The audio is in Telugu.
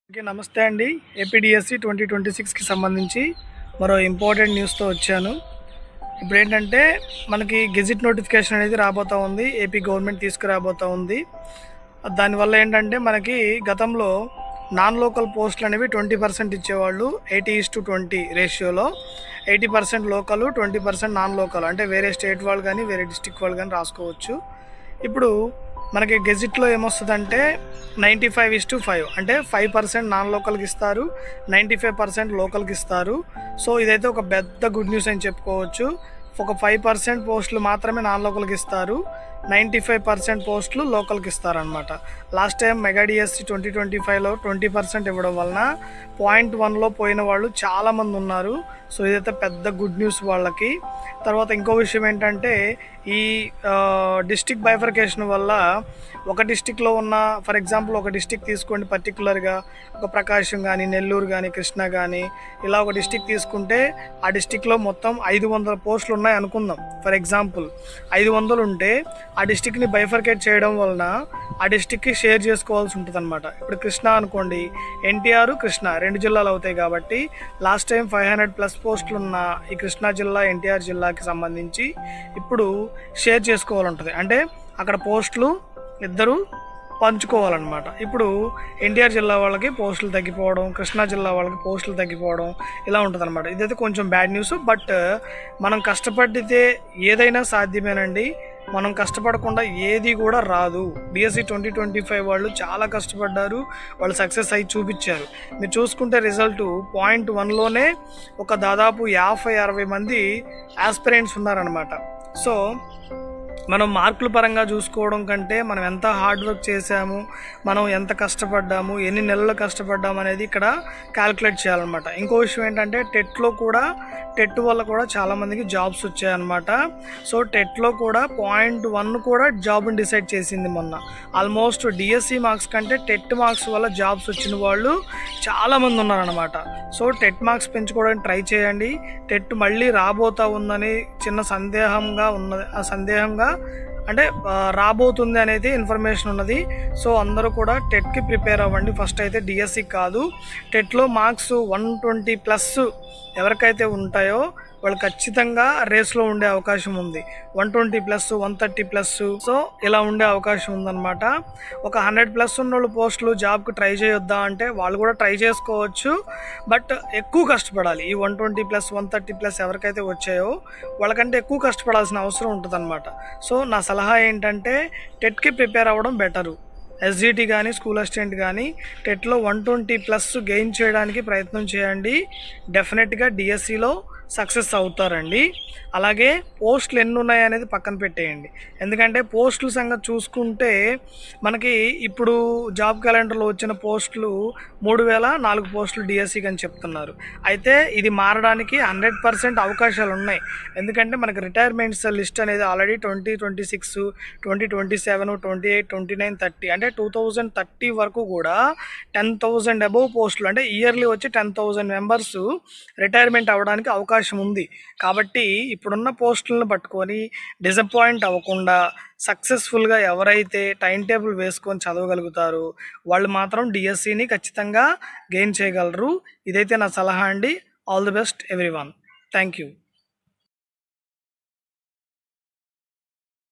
ఓకే, నమస్తే అండి. ఏపీడిఎస్సి 2026కి సంబంధించి మరో ఇంపార్టెంట్ న్యూస్తో వచ్చాను. ఇప్పుడు ఏంటంటే మనకి గెజిట్ నోటిఫికేషన్ అనేది రాబోతూ ఉంది. ఏపీ గవర్నమెంట్ తీసుకురాబోతూ ఉంది. దానివల్ల ఏంటంటే మనకి గతంలో నాన్ లోకల్ పోస్టులు అనేవి 20% ఇచ్చేవాళ్ళు. 80:20 రేషియోలో 80% లోకల్, 20% నాన్ లోకల్, అంటే వేరే స్టేట్ వాళ్ళు కానీ వేరే డిస్టిక్ వాళ్ళు కానీ రాసుకోవచ్చు. ఇప్పుడు మనకి గెజిట్లో ఏమొస్తుందంటే 95:5, అంటే 5% నాన్ లోకల్కి ఇస్తారు, 95% లోకల్కి ఇస్తారు. సో ఇదైతే ఒక పెద్ద గుడ్ న్యూస్ అని చెప్పుకోవచ్చు. ఒక 5% పోస్టులు మాత్రమే నాన్ లోకల్కి ఇస్తారు, 95% పోస్టులు లోకల్కి ఇస్తారనమాట. లాస్ట్ టైం మెగా డిఎస్సి 2025లో 20% ఇవ్వడం వలన 0.1లో పోయిన వాళ్ళు చాలామంది ఉన్నారు. సో ఇదైతే పెద్ద గుడ్ న్యూస్ వాళ్ళకి. తర్వాత ఇంకో విషయం ఏంటంటే ఈ డిస్టిక్ బైఫర్కేషన్ వల్ల ఒక డిస్టిక్లో ఉన్న, ఫర్ ఎగ్జాంపుల్ ఒక డిస్టిక్ తీసుకోండి, పర్టికులర్గా ఒక ప్రకాశం కానీ, నెల్లూరు కానీ, కృష్ణా కానీ, ఇలా ఒక డిస్టిక్ తీసుకుంటే ఆ డిస్టిక్లో మొత్తం 500 పోస్టులు ఉన్నాయి అనుకుందాం. ఫర్ ఎగ్జాంపుల్ 500 ఉంటే ఆ డిస్టిక్ని బైఫర్కేట్ చేయడం వలన ఆ డిస్టిక్కి షేర్ చేసుకోవాల్సి ఉంటుంది అనమాట. ఇప్పుడు కృష్ణా అనుకోండి, ఎన్టీఆర్, కృష్ణా 2 జిల్లాలు అవుతాయి కాబట్టి లాస్ట్ టైం 500+ పోస్టులు ఉన్న ఈ కృష్ణా జిల్లా, ఎన్టీఆర్ జిల్లాకి సంబంధించి ఇప్పుడు షేర్ చేసుకోవాలంటుంది. అంటే అక్కడ పోస్టులు ఇద్దరు పంచుకోవాలన్నమాట. ఇప్పుడు ఎన్టీఆర్ జిల్లా వాళ్ళకి పోస్టులు తగ్గిపోవడం, కృష్ణా జిల్లా వాళ్ళకి పోస్టులు తగ్గిపోవడం, ఇలా ఉంటుంది అనమాట. ఇదైతే కొంచెం బ్యాడ్ న్యూస్. బట్ మనం కష్టపడితే ఏదైనా సాధ్యమేనండి. మనం కష్టపడకుండా ఏది కూడా రాదు. డిఎస్సి 2025 వాళ్ళు చాలా కష్టపడ్డారు, వాళ్ళు సక్సెస్ అయ్యి చూపించారు. మీరు చూసుకుంటే రిజల్ట్ 0.1లోనే ఒక దాదాపు 50-60 మంది ఆస్పిరెంట్స్ ఉన్నారనమాట. సో మనం మార్కుల పరంగా చూసుకోవడం కంటే మనం ఎంత హార్డ్ వర్క్ చేసాము, మనం ఎంత కష్టపడ్డాము, ఎన్ని నెలలు కష్టపడ్డాము అనేది ఇక్కడ క్యాలిక్యులేట్ చేయాలన్నమాట. ఇంకో విషయం ఏంటంటే టెట్ వల్ల కూడా చాలామందికి జాబ్స్ వచ్చాయన్నమాట. సో టెట్లో కూడా 0.1 కూడా జాబ్ని డిసైడ్ చేసింది మొన్న. ఆల్మోస్ట్ డిఎస్సి మార్క్స్ కంటే టెట్ మార్క్స్ వల్ల జాబ్స్ వచ్చిన వాళ్ళు చాలామంది ఉన్నారనమాట. సో టెట్ మార్క్స్ పెంచుకోవడానికి ట్రై చేయండి. టెట్ మళ్ళీ రాబోతా ఉందని చిన్న సందేహంగా ఉన్నది. ఆ సందేహంగా అంటే రాబోతుంది అనేది ఇన్ఫర్మేషన్ ఉన్నది. సో అందరూ కూడా టెట్కి ప్రిపేర్ అవ్వండి. ఫస్ట్ అయితే డిఎస్సి కాదు, టెట్లో మార్క్స్ 120+ ఎవరికైతే ఉంటాయో వాళ్ళు ఖచ్చితంగా రేస్లో ఉండే అవకాశం ఉంది. 120+, 130+, సో ఇలా ఉండే అవకాశం ఉందన్నమాట. ఒక 100+ ఉన్న వాళ్ళు పోస్టులు జాబ్కి ట్రై చేయొద్దా అంటే వాళ్ళు కూడా ట్రై చేసుకోవచ్చు, బట్ ఎక్కువ కష్టపడాలి. ఈ 120+, 130+ ఎవరికైతే వచ్చాయో వాళ్ళకంటే ఎక్కువ కష్టపడాల్సిన అవసరం ఉంటుందన్నమాట. సో నా సలహా ఏంటంటే టెట్కి ప్రిపేర్ అవ్వడం బెటరు. ఎస్జిటి కానీ, స్కూల్ అసిస్టెంట్ కానీ టెట్లో 120+ గెయిన్ చేయడానికి ప్రయత్నం చేయండి. డెఫినెట్గా డిఎస్సిలో సక్సెస్ అవుతారండి. అలాగే పోస్టులు ఎన్ని ఉన్నాయి అనేది పక్కన పెట్టేయండి. ఎందుకంటే పోస్టుల సంగతి చూసుకుంటే మనకి ఇప్పుడు జాబ్ క్యాలెండర్లో వచ్చిన పోస్టులు 3004 పోస్టులు డిఎస్సికి అని చెప్తున్నారు. అయితే ఇది మారడానికి 100% అవకాశాలు ఉన్నాయి. ఎందుకంటే మనకి రిటైర్మెంట్స్ లిస్ట్ అనేది ఆల్రెడీ 2026, 2027, 28, 29, 30 అంటే 2030 వరకు కూడా 10,000 అబోవ్ పోస్టులు, అంటే ఇయర్లీ వచ్చి 10,000 మెంబర్స్ రిటైర్మెంట్ అవ్వడానికి అవకాశం ఉంది. కాబట్టి ఇప్పుడున్న పోస్టులను పట్టుకొని డిసప్పాయింట్ అవ్వకుండా సక్సెస్ఫుల్గా ఎవరైతే టైం టేబుల్ వేసుకొని చదవగలుగుతారో వాళ్ళు మాత్రం డిఎస్సిని ఖచ్చితంగా గెయిన్ చేయగలరు. ఇదైతే నా సలహా అండి. All the best everyone. Thank you.